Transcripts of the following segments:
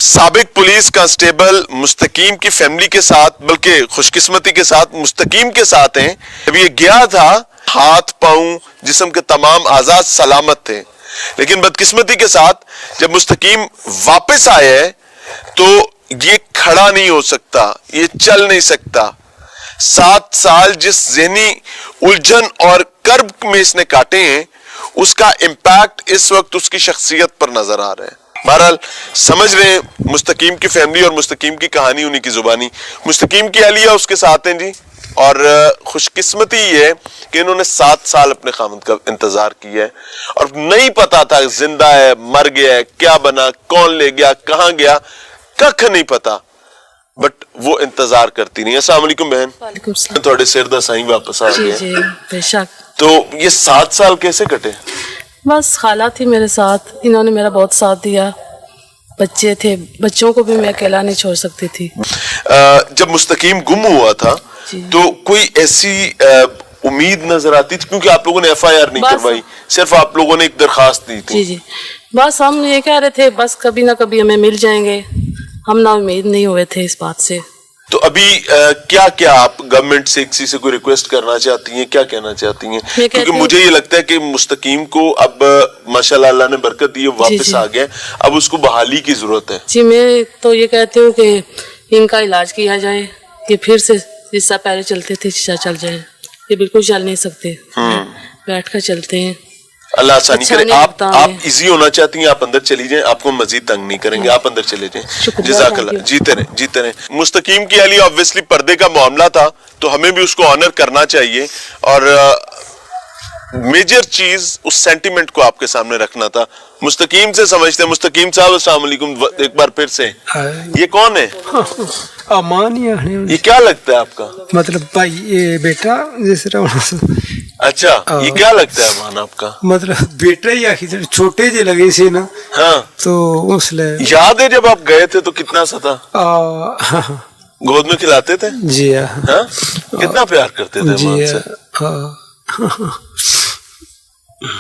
سابق police constable مستقیم کی فیملی کے ساتھ، بلکہ خوش قسمتی کے ساتھ مستقیم کے ساتھ ہیں. جب یہ گیا تھا ہاتھ پاؤں جسم کے تمام اعضاء سلامت تھے، لیکن بدقسمتی کے ساتھ جب مستقیم واپس آیا ہے تو یہ کھڑا نہیں ہو سکتا، یہ چل نہیں سکتا. 7 سال جس ذہنی الجھن اور کرب میں اس نے کاٹے ہیں، اس کا امپیکٹ اس وقت اس کی شخصیت پر نظر آ رہا ہے. بہرحال سمجھ رہے ہیں مستقیم کی فیملی اور مستقیم کی کہانی انہی کی زبانی. مستقیم کی اہلیہ اس کے ساتھ ہیں جی، اور خوش قسمتی یہ ہے کہ انہوں نے 7 سال اپنے خامند کا انتظار کیا ہے، اور نہیں پتا تھا زندہ ہے مر گیا ہے، کیا بنا، کون لے گیا، کہاں گیا، ککھ نہیں پتا، بٹ وہ انتظار کرتی نہیں. السلام علیکم بہن. وعلیکم السلام. تھوڑے سردہ سائیں واپس آ گئے. جی بے شک. تو یہ 7 سال کیسے کٹے؟ بس خالہ تھی میرے ساتھ، انہوں نے میرا بہت ساتھ دیا. بچے تھے، بچوں کو بھی میں اکیلا نہیں چھوڑ سکتی تھی. جب مستقیم گم ہوا تھا تو کوئی ایسی امید نظر آتی تھی؟ کیونکہ آپ لوگوں نے FIR نہیں کروائی، صرف آپ لوگوں نے ایک درخواست دی تھی. جی بس ہم یہ کہہ رہے تھے بس کبھی نہ کبھی ہمیں مل جائیں گے. ہم نا امید نہیں ہوئے تھے اس بات سے. تو ابھی کیا آپ گورنمنٹ سے کسی سے کوئی ریکویسٹ کرنا چاہتی ہیں، کیا کہنا چاہتی ہیں؟ کیونکہ مجھے یہ لگتا ہے کہ مستقیم کو اب ماشاءاللہ اللہ نے برکت دی، واپس آ گئے، اب اس کو بحالی کی ضرورت ہے. جی میں تو یہ کہتی ہوں کہ ان کا علاج کیا جائے، یہ پھر سے جس سے پہلے چلتے تھے چل جائے. یہ بالکل چل نہیں سکتے، بیٹھ کر چلتے ہیں. اللہ آسانی کرے. آپ ایزی ہونا چاہتی ہیں، آپ اندر چلی جائیں، آپ کو مزید تنگ نہیں کریں گے، آپ اندر چلے جائیں. جزاک اللہ. جیتے رہیں. مستقیم کی اہلیہ obviously پردے کا معاملہ تھا تو ہمیں بھی اس کو آنر کرنا چاہیے، اور میجر چیز اس سینٹیمنٹ کو آپ کے سامنے رکھنا تھا. مستقیم سے سمجھتے ہیں. مستقیم صاحب السلام علیکم ایک بار پھر سے. یہ کون ہے؟ امان ہی آنے. یہ کیا لگتا ہے آپ کا؟ مطلب بھائی یہ بیٹا جس طرح. اچھا یہ کیا لگتا ہے امان آپ کا؟ مطلب بیٹا ہی آخی چھوٹے جے لگے سے نا. ہاں تو اس لئے یاد ہے جب آپ گئے تھے تو کتنا سا تھا؟ گود میں کھلاتے تھے؟ جی ہاں. کتنا پیار کرتے تھے امان سے؟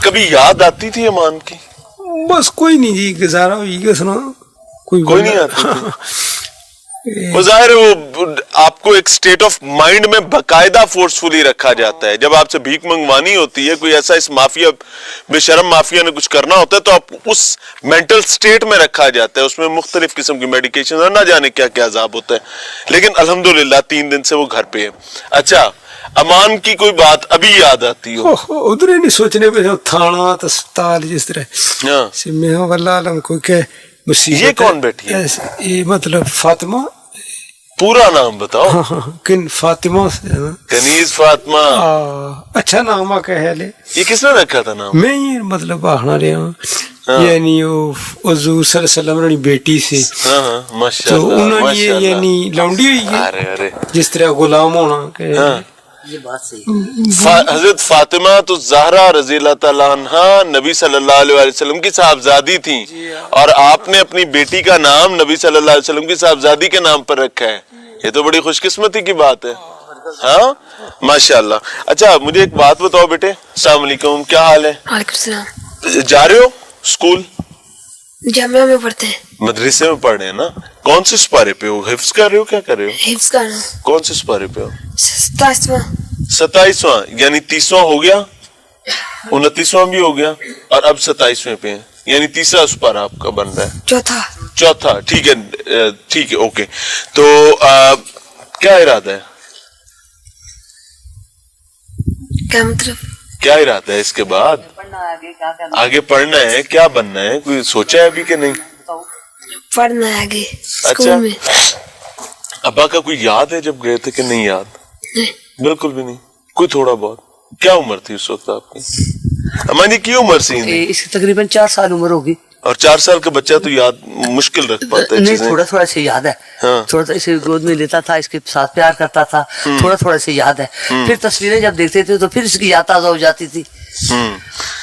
کبھی یاد آتی تھی امان کی؟ بس کوئی نہیں جی، گزارا ہوئی گا سنا کوئی نہیں آتی تھی. ظاہر وہ آپ کو ایک سٹیٹ آف مائنڈ میں باقاعدہ فورسفلی رکھا جاتا ہے. جب آپ سے بھیک منگوانی ہوتی ہے، کوئی ایسا اس مافیا بے شرم مافیا نے کچھ کرنا ہوتا ہے تو آپ اس مینٹل سٹیٹ میں رکھا جاتا ہے. اس میں مختلف قسم کی میڈیکیشن اور نہ جانے کیا کیا عذاب ہوتا ہے. لیکن الحمدللہ 3 دن سے وہ گھر پہ ہے. اچھا امان کی کوئی بات ابھی یاد آتی ہو؟ ادھر نہیں سوچنے پہ تھانہ اسپتال جس طرح میں واللہ عالم کوئی کہ یہ کون بیٹھی ہے؟ یہ مطلب فاطمہ. پورا نام بتاؤ. کن فاطمہ کنیز فاطمہ. اچھا نام آ کہ لے. یہ کس نے رکھا تھا نام؟ میں یہ مطلب آہنا رہا یعنی حضور صلی اللہ علیہ وسلم بیٹی سے تو انہوں نے یعنی لونڈی ہوئی ہے جس طرح غلام ہونا کہ حضرت فاطمہ تو زہرا رضی اللہ تعالیٰ عنہ نبی صلی اللہ علیہ وسلم کی صاحبزادی تھیں، اور آپ نے اپنی بیٹی کا نام نبی صلی اللہ علیہ وسلم کی صاحبزادی کے نام پر رکھا ہے. یہ تو بڑی خوش قسمتی کی بات ہے. ہاں ماشاءاللہ. اچھا مجھے ایک بات بتاؤ بیٹے. السلام علیکم، کیا حال ہے؟ وعلیکم السلام. جا رہے ہو اسکول؟ جامعہ میں پڑھتے ہیں. مدرسے میں پڑھ رہے ہیں نا. کون سے سپارے پہ ہو؟ حفظ کر رہے ہو؟ کیا کر رہے ہو؟ حفظ کر رہا ہوں. کون سے سپارے پہ ہو؟ 27واں. یعنی 30واں ہو گیا، 29واں بھی ہو گیا، اور اب 27ویں پہ ہیں، یعنی تیسرا سپارہ آپ کا بن رہا ہے. چوتھا. ٹھیک ہے اوکے. تو کیا ارادہ ہے؟ کیا مطلب کیا ارادہ ہے اس کے بعد؟ آگے پڑھنا ہے، کیا بننا ہے؟ کوئی سوچا ہے ابھی کہ نہیں؟ پڑھنا ہے آگے اچھا. ابا کا کوئی یاد ہے جب گئے تھے کہ نہیں یاد؟ بالکل بھی نہیں. کوئی تھوڑا بہت؟ کیا عمر تھی اس وقت آپ کی؟ امانی کی عمر سی؟ اس کی تقریباً 4 سال عمر ہوگی. اور 4 سال کا بچہ تو یاد مشکل رکھ پاتا ہے. نہیں تھوڑا سے یاد ہے. تھوڑا سا اسے گود میں لیتا تھا، اس کے ساتھ پیار کرتا تھا، تھوڑا سے یاد ہے. پھر تصویریں جب دیکھتے تھے تو پھر اس کی یاد تازہ ہو جاتی تھی.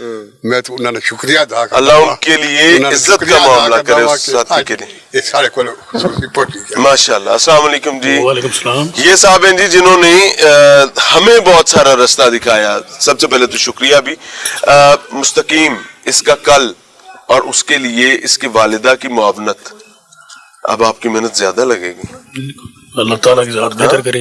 میں تو انہوں نے شکریہ ادا کرتا اللہ ان کے لیے عزت کا معاملہ کرے اس ساتھی کے لیے. یہ سارے کو خصوصی پہنچی گیا. ماشاءاللہ. السلام علیکم جی. وعلیکم السلام. یہ صاحب ہیں جی جنہوں نے ہمیں بہت سارا رستہ دکھایا. سب سے پہلے تو شکریہ بھی. مستقیم اس کا کل اور اس کے لیے اس کی والدہ کی معاونت, اب آپ کی محنت زیادہ لگے گی. اللہ تعالیٰ کی ذات بہتر کرے.